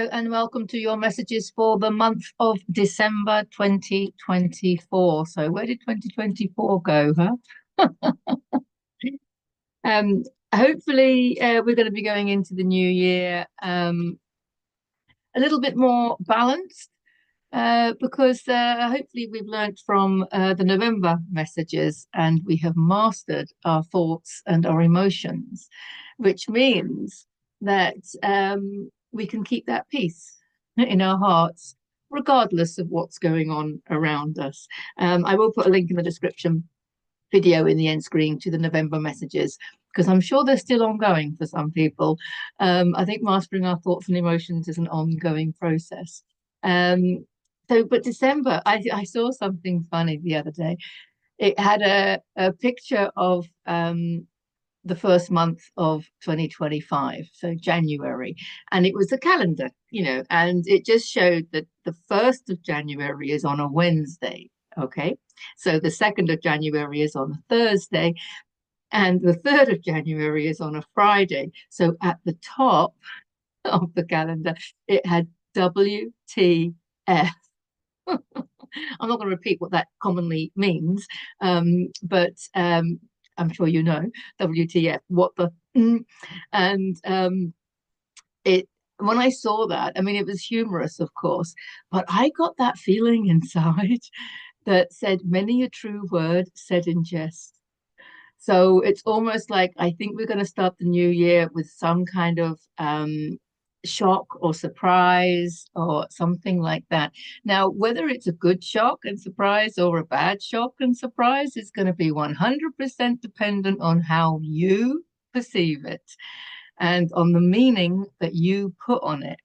Hello and welcome to your messages for the month of December 2024. So where did 2024 go, huh? Um, hopefully we're going to be going into the new year a little bit more balanced because hopefully we've learned from the November messages and we have mastered our thoughts and our emotions, which means that we can keep that peace in our hearts, regardless of what's going on around us. I will put a link in the description video in the end screen to the November messages because I'm sure they're still ongoing for some people. I think mastering our thoughts and emotions is an ongoing process. But December, I saw something funny the other day. It had a picture of the first month of 2025, so January, and it was a calendar, and it just showed that the 1st of January is on a Wednesday. Okay, so the 2nd of January is on a Thursday, and the 3rd of January is on a Friday. So at the top of the calendar, it had WTF. I'm not going to repeat what that commonly means, but I'm sure you know WTF. What the and it when I saw that, I mean, it was humorous, of course, but I got that feeling inside that said many a true word said in jest. So it's almost like I think we're going to start the new year with some kind of shock or surprise or something like that. Now, whether it's a good shock and surprise or a bad shock and surprise is going to be 100% dependent on how you perceive it and on the meaning that you put on it.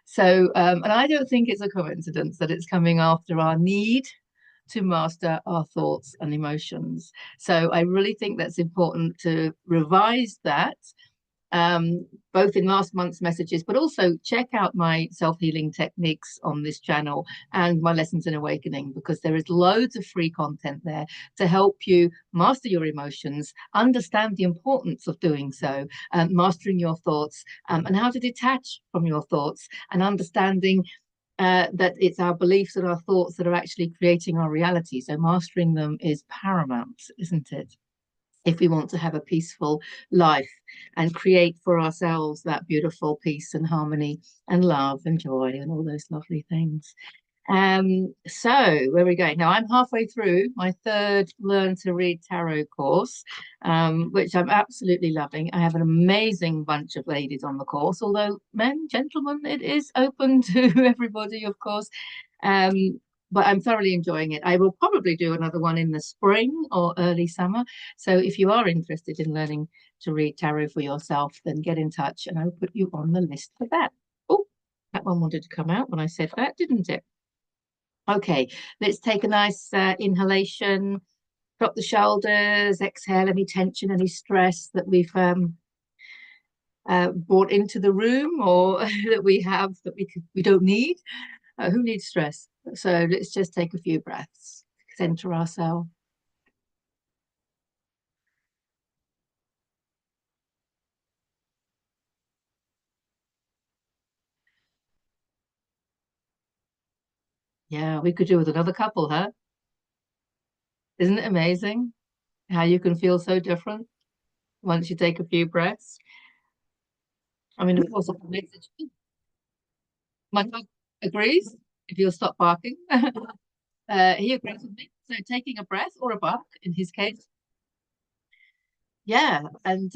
So, and I don't think it's a coincidence that it's coming after our need to master our thoughts and emotions. So I really think that's important to revise that, both in last month's messages, but also check out my self-healing techniques on this channel and my lessons in awakening, because there is loads of free content there to help you master your emotions, understand the importance of doing so, mastering your thoughts, and how to detach from your thoughts, and understanding that it's our beliefs and our thoughts that are actually creating our reality. So mastering them is paramount, isn't it? If we want to have a peaceful life and create for ourselves that beautiful peace and harmony and love and joy and all those lovely things. So where are we going now? I'm halfway through my third Learn to Read Tarot course, which I'm absolutely loving. I have an amazing bunch of ladies on the course, although men, gentlemen, it is open to everybody, of course. But I'm thoroughly enjoying it. I will probably do another one in the spring or early summer. So if you are interested in learning to read tarot for yourself, then get in touch and I'll put you on the list for that. Oh, that one wanted to come out when I said that, didn't it? Okay, let's take a nice inhalation, drop the shoulders, exhale any tension, any stress that we've brought into the room or that we have that we don't need. Who needs stress? So let's just take a few breaths, center ourselves. Yeah, we could do with another couple, huh? Isn't it amazing how you can feel so different once you take a few breaths? I mean, of course, my dog agrees if you'll stop barking. He agrees with me. So taking a breath or a bark in his case. Yeah, and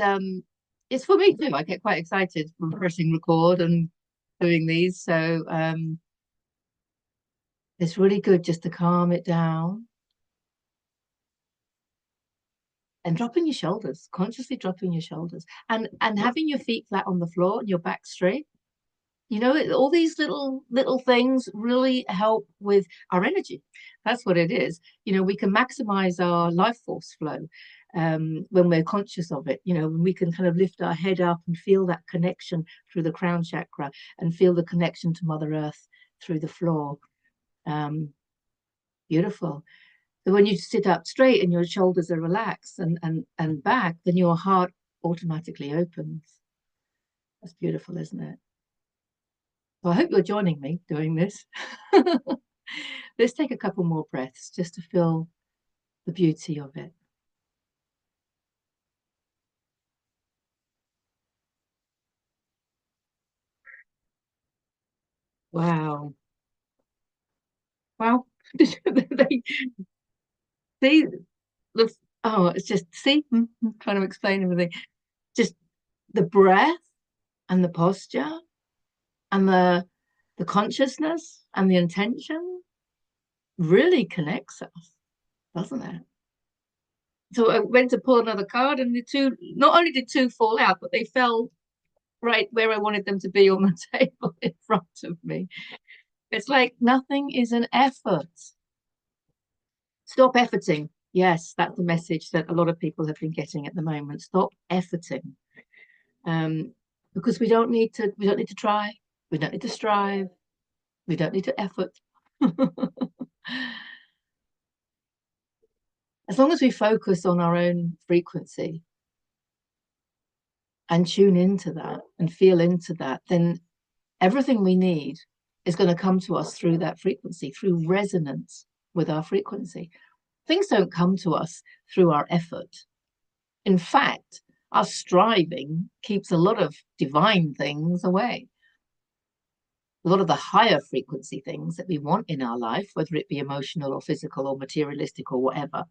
it's for me too. I get quite excited from pressing record and doing these. So it's really good just to calm it down and dropping your shoulders, consciously dropping your shoulders and having your feet flat on the floor and your back straight. All these little things really help with our energy. That's what it is. We can maximize our life force flow when we're conscious of it. When we can kind of lift our head up and feel that connection through the crown chakra and feel the connection to Mother Earth through the floor. Beautiful. So when you sit up straight and your shoulders are relaxed and back, then your heart automatically opens. That's beautiful, isn't it? So I hope you're joining me doing this. Let's take a couple more breaths just to feel the beauty of it. Wow. Wow. They see the oh, it's just see, I'm trying to explain everything. Just the breath and the posture and the consciousness and the intention really connects us, doesn't it? So I went to pull another card, and the two not only did two fall out, but they fell right where I wanted them to be on the table in front of me. It's like nothing is an effort. Stop efforting. Yes, that's the message that a lot of people have been getting at the moment. Stop efforting. Um, because we don't need to try, we don't need to strive, we don't need to effort. As long as we focus on our own frequency and tune into that and feel into that, then everything we need is going to come to us through that frequency, through resonance with our frequency. Things don't come to us through our effort. In fact, our striving keeps a lot of divine things away. A lot of the higher frequency things that we want in our life, whether it be emotional or physical or materialistic or whatever,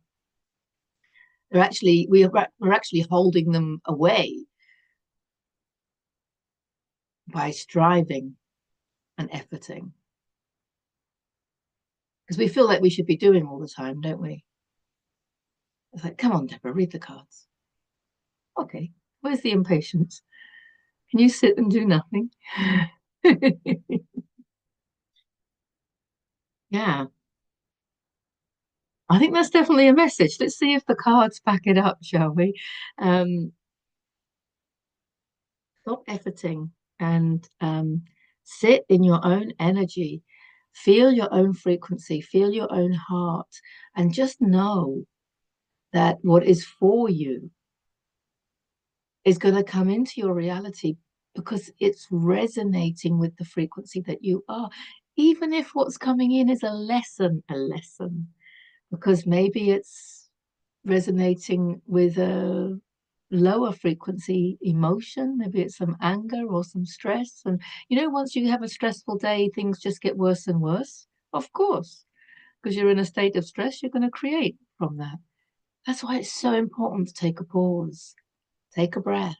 we're actually holding them away by striving and efforting. Because we feel like we should be doing all the time, don't we? It's like, come on, Deborah, read the cards. Okay, where's the impatience? Can you sit and do nothing? Yeah, I think that's definitely a message. Let's see if the cards back it up, shall we? Um, Stop efforting and sit in your own energy, feel your own frequency, feel your own heart, and just know that what is for you is going to come into your reality because it's resonating with the frequency that you are. Even if what's coming in is a lesson, because maybe it's resonating with a lower frequency emotion. Maybe it's some anger or some stress. And once you have a stressful day, things just get worse and worse. Of course, because you're in a state of stress, you're going to create from that. That's why it's so important to take a pause, take a breath.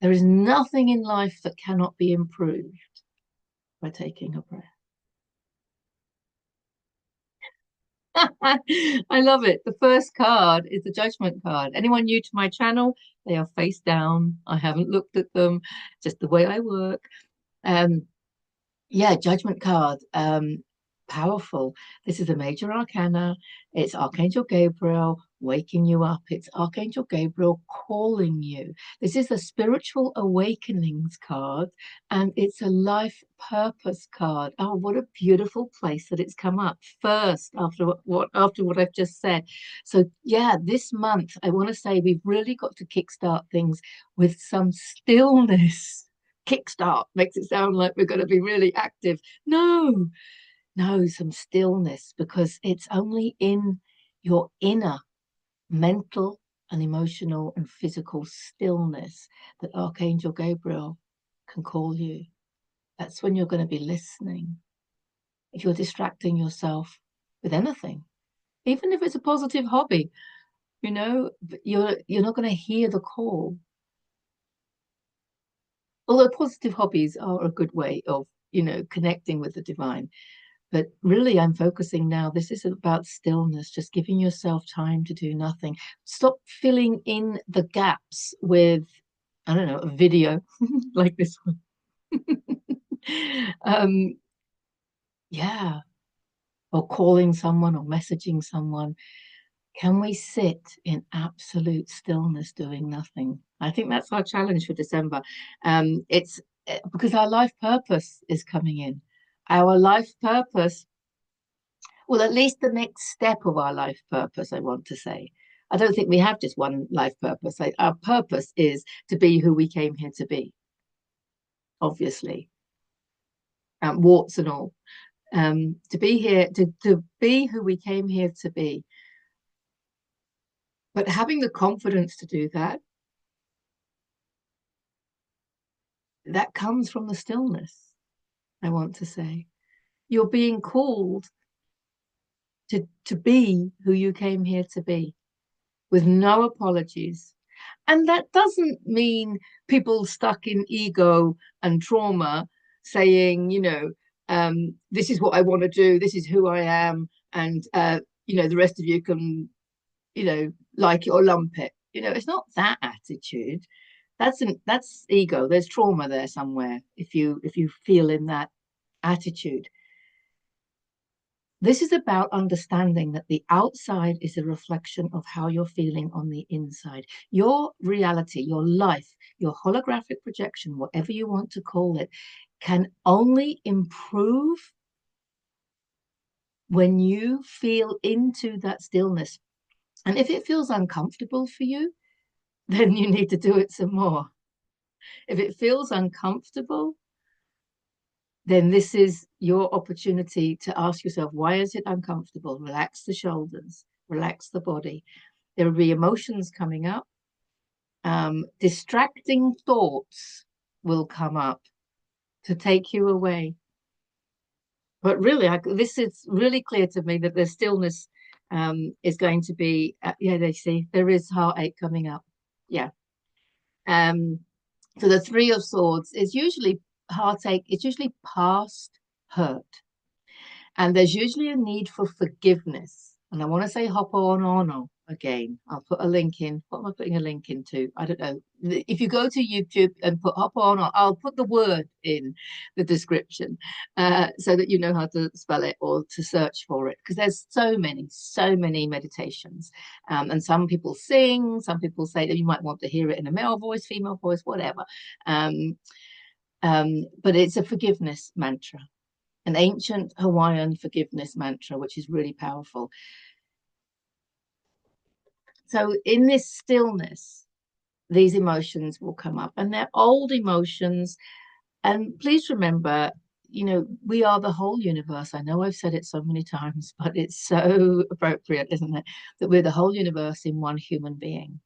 There is nothing in life that cannot be improved by taking a breath. I love it. The first card is the judgment card. Anyone new to my channel, they are face down. I haven't looked at them, just the way I work. Um, yeah, judgment card. Powerful. This is a major arcana. It's Archangel Gabriel waking you up. It's Archangel Gabriel calling you. This is a spiritual awakenings card, and it's a life purpose card. Oh, what a beautiful place that it's come up first after what I've just said. So yeah, this month I want to say we've really got to kickstart things with some stillness. Kickstart makes it sound like we're going to be really active. No, no, some stillness, because it's only in your inner mental and emotional and physical stillness that Archangel Gabriel can call you. That's when you're going to be listening. If you're distracting yourself with anything, even if it's a positive hobby, you're not going to hear the call. Although positive hobbies are a good way of, connecting with the divine. But really, I'm focusing now. This is about stillness, just giving yourself time to do nothing. Stop filling in the gaps with, I don't know, a video like this one. um, yeah, or calling someone or messaging someone. Can we sit in absolute stillness doing nothing? I think that's our challenge for December. It's because our life purpose is coming in. Our life purpose, well, at least the next step of our life purpose, I want to say. I don't think we have just one life purpose. Our purpose is to be who we came here to be, obviously. warts and all, to be here, to be who we came here to be. But having the confidence to do that, that comes from the stillness, I want to say. You're being called to be who you came here to be with no apologies. And that doesn't mean people stuck in ego and trauma saying, this is what I want to do, this is who I am, and the rest of you can, like it or lump it. It's not that attitude. That's ego. There's trauma there somewhere if you feel in that attitude. This is about understanding that the outside is a reflection of how you're feeling on the inside. Your reality, your life, your holographic projection, whatever you want to call it, can only improve when you feel into that stillness. And if it feels uncomfortable for you, then you need to do it some more. If it feels uncomfortable, then this is your opportunity to ask yourself, why is it uncomfortable? Relax the shoulders, relax the body. There will be emotions coming up. Distracting thoughts will come up to take you away. But really, this is really clear to me that the stillness is going to be, they see there is heartache coming up. Yeah. So the Three of Swords is usually heartache. It's usually past hurt. And there's usually a need for forgiveness. And I want to say Ho'oponopono again. I'll put a link in. What am I putting a link into? I don't know. If you go to YouTube and put Ho'oponopono, I'll put the word in the description so that you know how to spell it or to search for it. Because there's so many meditations. And some people sing, some people say that you might want to hear it in a male voice, female voice, whatever. But it's a forgiveness mantra. An ancient Hawaiian forgiveness mantra, which is really powerful. So in this stillness, these emotions will come up, and they're old emotions. And please remember, we are the whole universe. I know I've said it so many times, but it's so appropriate, isn't it? That we're the whole universe in one human being.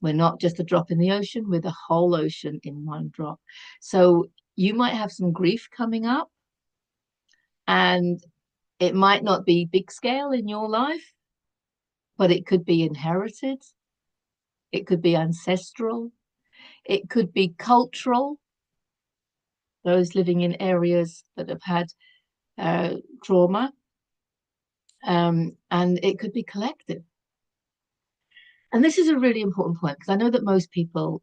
We're not just a drop in the ocean, we're the whole ocean in one drop. So you might have some grief coming up, and it might not be big scale in your life, but it could be inherited. It could be ancestral. It could be cultural. Those living in areas that have had trauma. And it could be collective. And this is a really important point, because I know that most people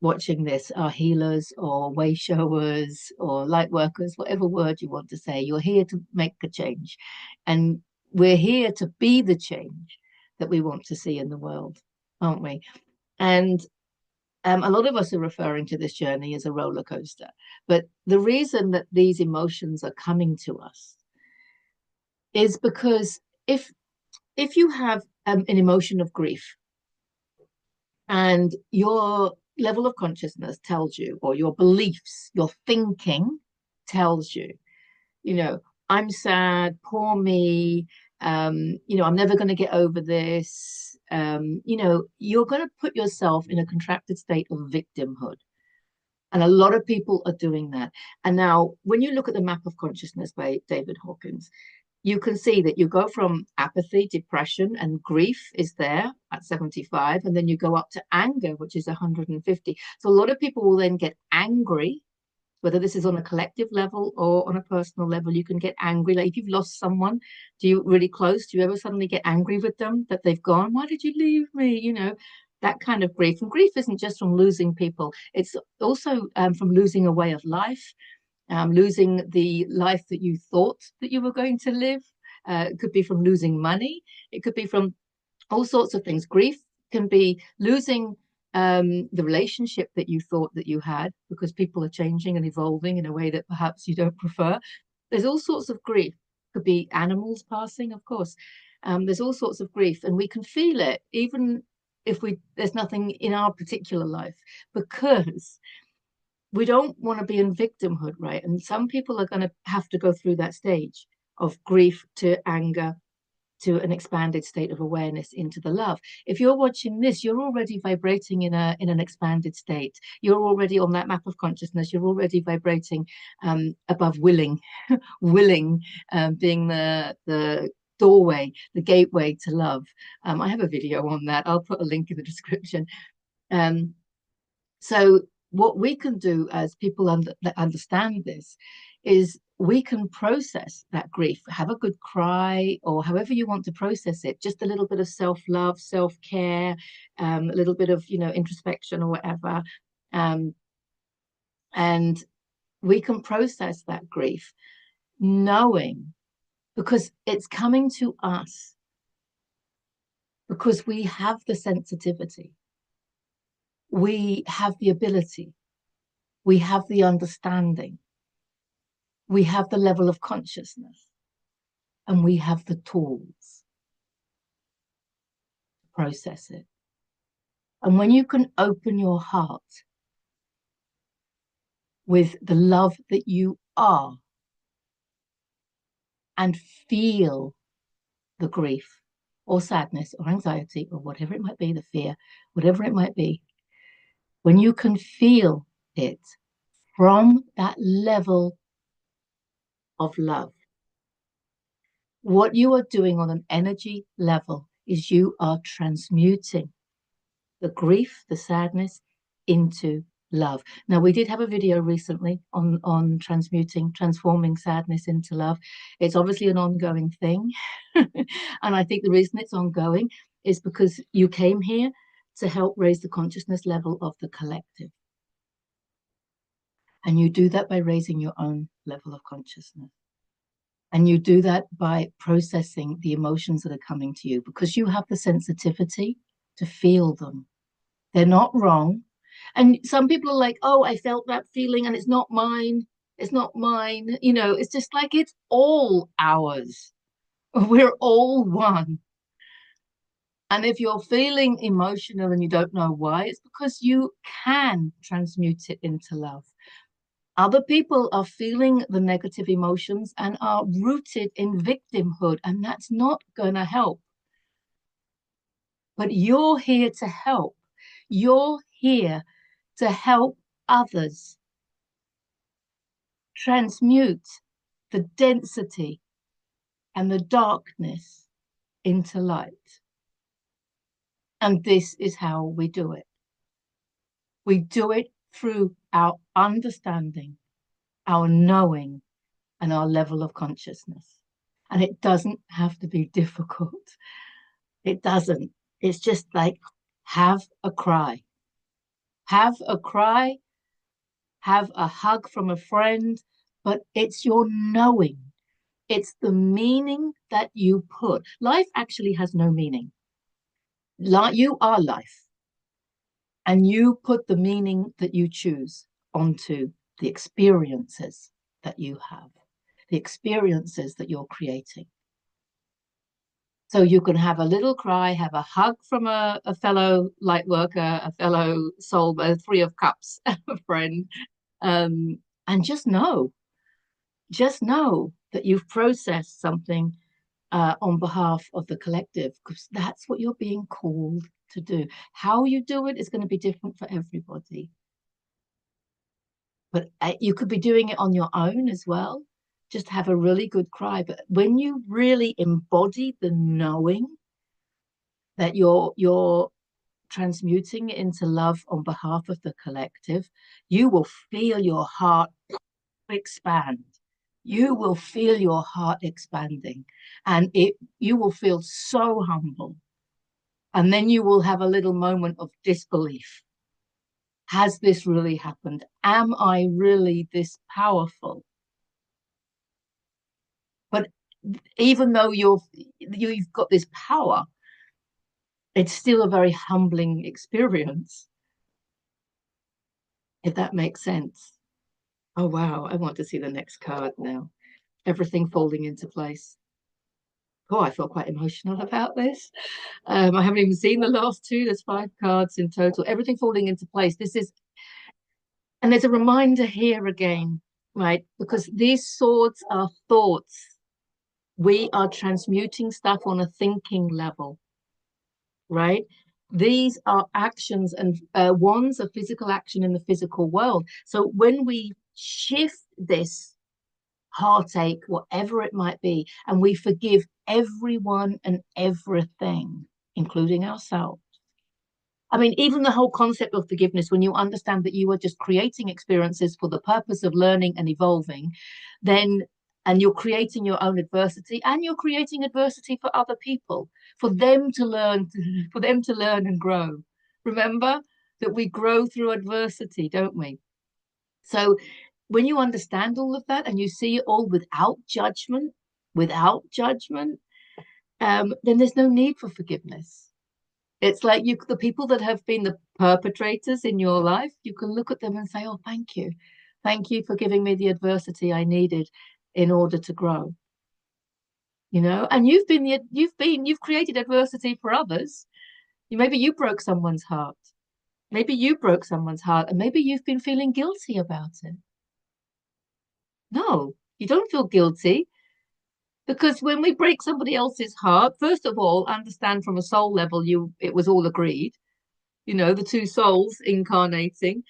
watching this are healers or way showers or light workers, whatever word you want to say. You're here to make a change. And we're here to be the change that we want to see in the world, aren't we? And a lot of us are referring to this journey as a roller coaster. But the reason that these emotions are coming to us is because if you have an emotion of grief, and your level of consciousness tells you, or your beliefs, your thinking tells you, I'm sad, poor me, I'm never going to get over this. You're going to put yourself in a contracted state of victimhood. And a lot of people are doing that. And now, when you look at the map of consciousness by David Hawkins, you can see that you go from apathy, depression, and grief is there at 75, and then you go up to anger, which is 150. So a lot of people will then get angry, whether this is on a collective level or on a personal level. You can get angry. Like if you've lost someone, really close, do you ever suddenly get angry with them that they've gone? Why did you leave me? That kind of grief. And grief isn't just from losing people. It's also from losing a way of life. Losing the life that you thought that you were going to live. It could be from losing money. It could be from all sorts of things. Grief can be losing the relationship that you thought that you had, because people are changing and evolving in a way that perhaps you don't prefer. There's all sorts of grief. It could be animals passing, of course. There's all sorts of grief, and we can feel it even if there's nothing in our particular life, because we don't want to be in victimhood, right? And some people are going to have to go through that stage of grief to anger to an expanded state of awareness into the love. If you're watching this, you're already vibrating in an expanded state. You're already on that map of consciousness. You're already vibrating above willing, willing being the doorway, the gateway to love. I have a video on that. I'll put a link in the description. Um, so what we can do as people that understand this is we can process that grief, have a good cry, or however you want to process it, just a little bit of self-love, self-care, a little bit of, introspection or whatever. Um, and we can process that grief knowing, because it's coming to us, because we have the sensitivity, we have the ability, we have the understanding, we have the level of consciousness, and we have the tools to process it. And when you can open your heart with the love that you are and feel the grief or sadness or anxiety or whatever it might be, the fear, whatever it might be, when you can feel it from that level of love, what you are doing on an energy level is you are transmuting the grief, the sadness into love. Now, we did have a video recently on transforming sadness into love. It's obviously an ongoing thing. And I think the reason it's ongoing is because you came here to help raise the consciousness level of the collective. And you do that by raising your own level of consciousness. And you do that by processing the emotions that are coming to you, because you have the sensitivity to feel them. They're not wrong. And some people are like, oh, I felt that feeling and it's not mine. It's not mine. It's just like it's all ours. We're all one. And if you're feeling emotional and you don't know why, it's because you can transmute it into love. Other people are feeling the negative emotions and are rooted in victimhood, and that's not going to help. But you're here to help. You're here to help others transmute the density and the darkness into light. And this is how we do it. We do it through our understanding, our knowing, and our level of consciousness. And it doesn't have to be difficult. It doesn't. It's just like, have a cry. Have a cry, have a hug from a friend, but it's your knowing. It's the meaning that you put. Life actually has no meaning. You are life. And you put the meaning that you choose onto the experiences that you have, the experiences that you're creating. So you can have a little cry, have a hug from a fellow light worker, a fellow soul, a three of cups, a friend, and just know that you've processed something on behalf of the collective, because that's what you're being called to do. How you do it is going to be different for everybody. But you could be doing it on your own as well. Just have a really good cry. But when you really embody the knowing that you're transmuting into love on behalf of the collective, you will feel your heart expand. You will feel your heart expanding, and you will feel so humble. And then you will have a little moment of disbelief. Has this really happened? Am I really this powerful? But even though you've got this power, it's still a very humbling experience, if that makes sense. Oh, wow. I want to see the next card now. Everything folding into place. Oh, I feel quite emotional about this. I haven't even seen the last two. There's 5 cards in total. Everything falling into place. This is And there's a reminder here again, right? Because these swords are thoughts. We are transmuting stuff on a thinking level, right? These are actions, and wands are physical action in the physical world. So when we shift this heartache, whatever it might be, and we forgive everyone and everything, including ourselves. I mean, even the whole concept of forgiveness, when you understand that you are just creating experiences for the purpose of learning and evolving, then, and you're creating your own adversity, and you're creating adversity for other people, for them to learn, for them to learn and grow. Remember that we grow through adversity, don't we? So when you understand all of that and you see it all without judgment, then there's no need for forgiveness. It's like the people that have been the perpetrators in your life, you can look at them and say, "Oh, thank you. Thank you for giving me the adversity I needed in order to grow." And you've created adversity for others. Maybe you broke someone's heart. Maybe you broke someone's heart, and maybe you've been feeling guilty about it. No, you don't feel guilty, because when we break somebody else's heart, first of all, understand from a soul level, it was all agreed. The two souls incarnating.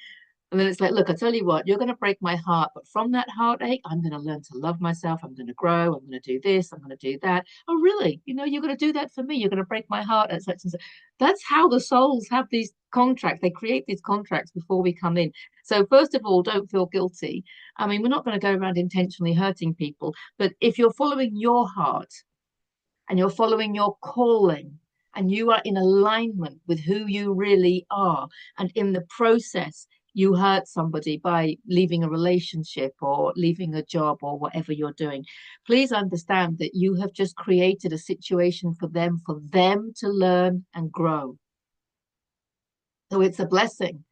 And then it's like, look, I tell you what, you're going to break my heart, but from that heartache, I'm going to learn to love myself. I'm going to grow. I'm going to do this. I'm going to do that. Oh, really? You're going to do that for me. You're going to break my heart at such and such. That's how the souls have these contracts. They create these contracts before we come in. So first of all, don't feel guilty. I mean, we're not going to go around intentionally hurting people, but if you're following your heart and you're following your calling, and you are in alignment with who you really are, and in the process you hurt somebody by leaving a relationship or leaving a job or whatever you're doing, please understand that you have just created a situation for them to learn and grow. So it's a blessing.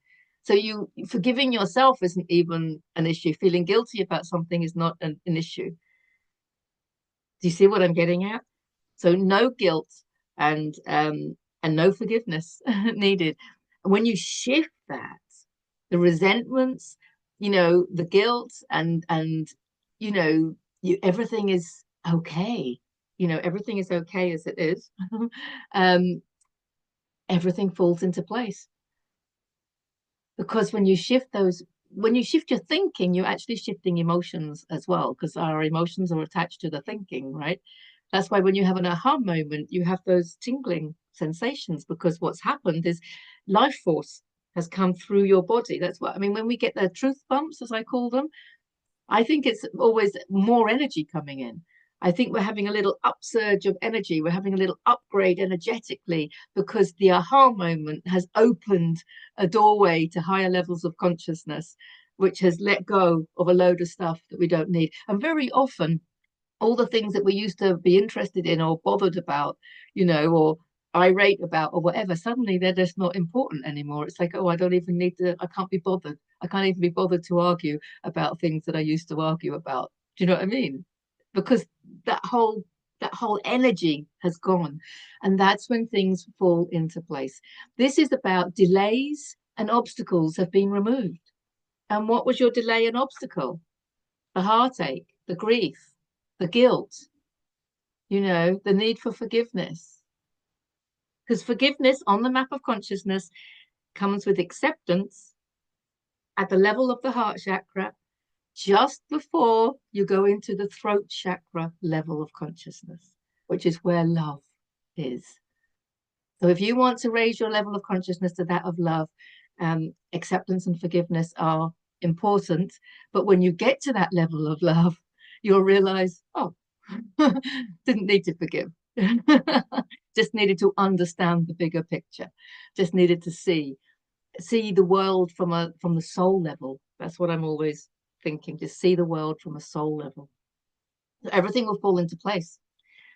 So you forgiving yourself isn't even an issue. Feeling guilty about something is not an issue. Do you see what I'm getting at? So no guilt and no forgiveness needed. When you shift that, the resentments, the guilt and everything is okay. Everything is okay as it is. um, Everything falls into place. Because when you shift your thinking, you're actually shifting emotions as well, because our emotions are attached to the thinking, right? That's why when you have an aha moment, you have those tingling sensations, because what's happened is life force has come through your body. That's what I mean. When we get the truth bumps, as I call them, I think it's always more energy coming in. I think we're having a little upsurge of energy. We're having a little upgrade energetically, because the aha moment has opened a doorway to higher levels of consciousness, which has let go of a load of stuff that we don't need. And very often, all the things that we used to be interested in or bothered about, or irate about or whatever, suddenly they're just not important anymore. It's like, oh, I don't even need to, I can't be bothered. I can't even be bothered to argue about things that I used to argue about. Do you know what I mean? Because that whole energy has gone. And that's when things fall into place. This is about delays and obstacles have been removed. And what was your delay and obstacle? The heartache, the grief, the guilt, the need for forgiveness. Because forgiveness on the map of consciousness comes with acceptance at the level of the heart chakra, just before you go into the throat chakra level of consciousness, which is where love is. So if you want to raise your level of consciousness to that of love, acceptance and forgiveness are important. But when you get to that level of love, you'll realize, oh, didn't need to forgive. Just needed to understand the bigger picture. Just needed to see the world from the soul level. That's what I'm always thinking. Just see the world from a soul level. Everything will fall into place.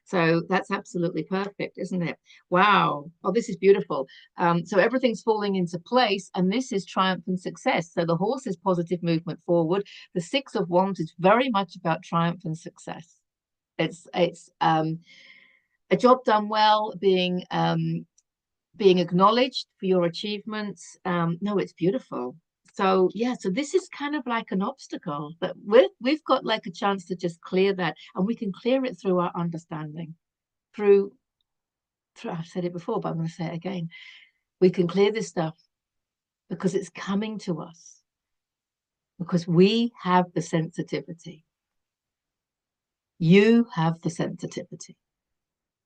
So that's absolutely perfect, isn't it? Wow. Oh, this is beautiful. So everything's falling into place, and this is triumph and success. So the horse is positive movement forward. The Six of Wands is very much about triumph and success. It's a job done well, being acknowledged for your achievements. No, it's beautiful. So yeah, so this is kind of like an obstacle, but we've got like a chance to just clear that, and we can clear it through our understanding, through I've said it before, but I'm going to say it again. We can clear this stuff because it's coming to us, because we have the sensitivity. You have the sensitivity.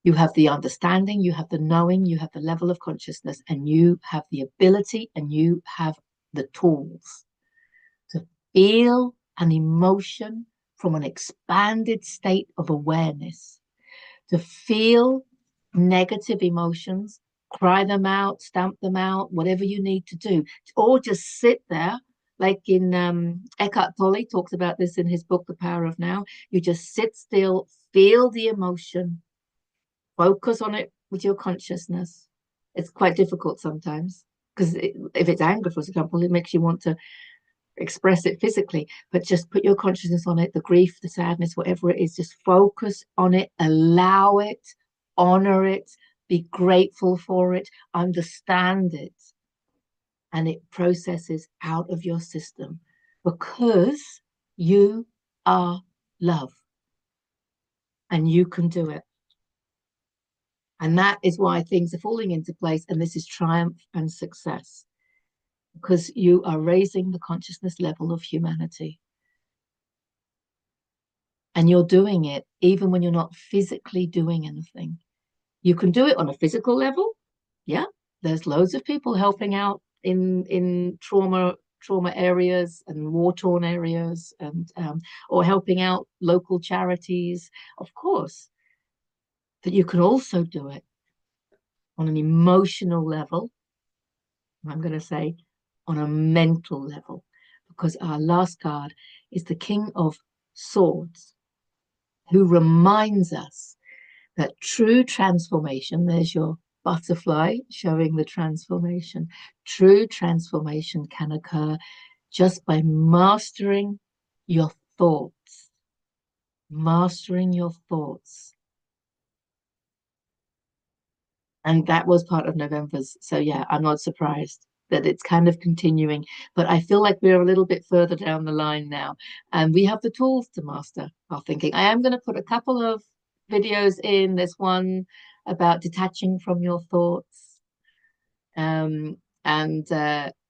You have the understanding, you have the knowing, you have the level of consciousness, and you have the ability and you have the tools to feel an emotion from an expanded state of awareness, to feel negative emotions, cry them out, stamp them out, whatever you need to do, or just sit there. Like in Eckhart Tolle talks about this in his book, The Power of Now. You just sit still, feel the emotion, focus on it with your consciousness. It's quite difficult sometimes because if it's anger, for example, it makes you want to express it physically, but just put your consciousness on it, the grief, the sadness, whatever it is, just focus on it, allow it, honor it, be grateful for it, understand it, and it processes out of your system because you are love and you can do it. And that is why things are falling into place. And this is triumph and success because you are raising the consciousness level of humanity. And you're doing it even when you're not physically doing anything. You can do it on a physical level. Yeah, there's loads of people helping out in trauma areas and war-torn areas, and or helping out local charities, of course. But you can also do it on an emotional level. I'm going to say on a mental level, because our last card is the King of Swords, who reminds us that true transformation, there's your butterfly showing the transformation, true transformation can occur just by mastering your thoughts, mastering your thoughts. And that was part of November's. So yeah, I'm not surprised that it's kind of continuing, but I feel like we're a little bit further down the line now, and we have the tools to master our thinking. I am going to put a couple of videos in. There's one about detaching from your thoughts. Um, and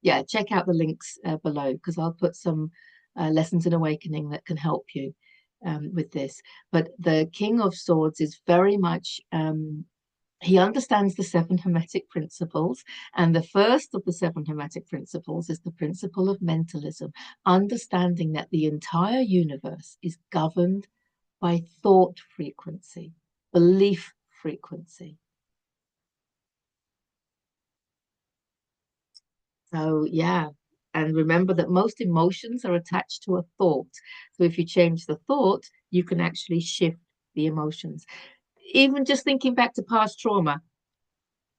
yeah, check out the links below because I'll put some lessons in awakening that can help you with this. But the King of Swords is very much he understands the seven Hermetic principles. And the first of the seven Hermetic principles is the principle of mentalism, understanding that the entire universe is governed by thought frequency, belief frequency. So, yeah. And remember that most emotions are attached to a thought. So, if you change the thought, you can actually shift the emotions. Even just thinking back to past trauma,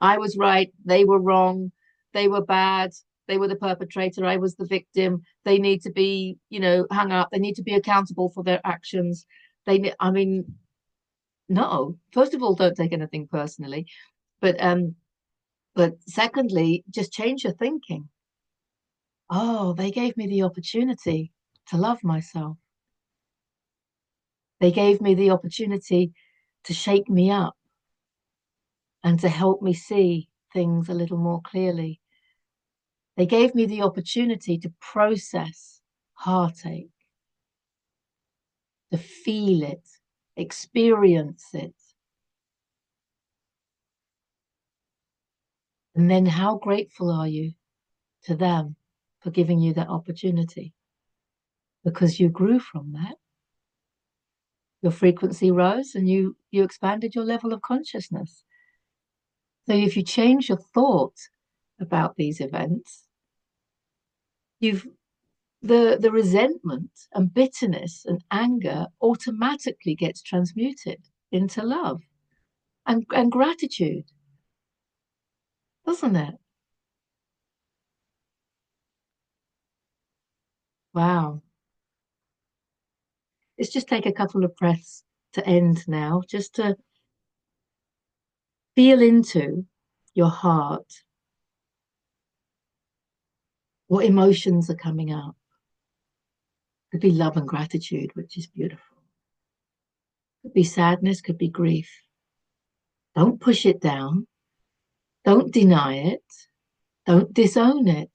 I was right, they were wrong, they were bad, they were the perpetrator, I was the victim. They need to be, hung up, they need to be accountable for their actions. I mean, no. First of all, don't take anything personally. But secondly, just change your thinking. Oh, they gave me the opportunity to love myself. They gave me the opportunity to shake me up and to help me see things a little more clearly. They gave me the opportunity to process heartache, to feel it, experience it. And then how grateful are you to them for giving you that opportunity? Because you grew from that. Your frequency rose and you expanded your level of consciousness. So if you change your thought about these events, you've the resentment and bitterness and anger automatically gets transmuted into love and gratitude, doesn't it? Wow. Let's just take a couple of breaths to end now, just to feel into your heart. What emotions are coming up? Could be love and gratitude, which is beautiful. Could be sadness, could be grief. Don't push it down. Don't deny it. Don't disown it.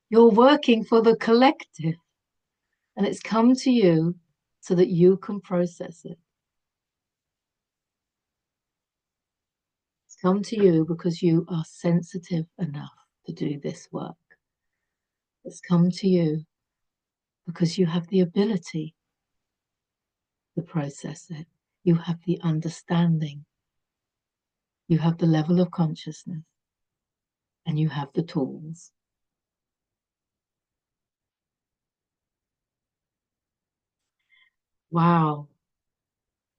You're working for the collective, and it's come to you so that you can process it. It's come to you because you are sensitive enough to do this work. It's come to you because you have the ability to process it. You have the understanding. You have the level of consciousness, and you have the tools. Wow.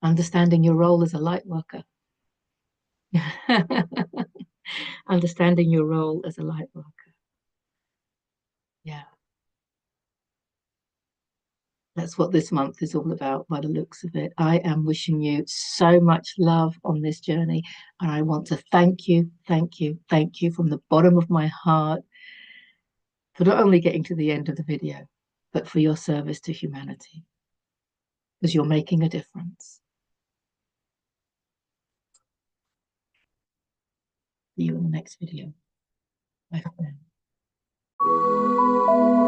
Understanding your role as a light worker. Understanding your role as a light worker. Yeah. That's what this month is all about by the looks of it. I am wishing you so much love on this journey. And I want to thank you, thank you, thank you from the bottom of my heart for not only getting to the end of the video, but for your service to humanity, because you're making a difference. See you in the next video. Bye for now.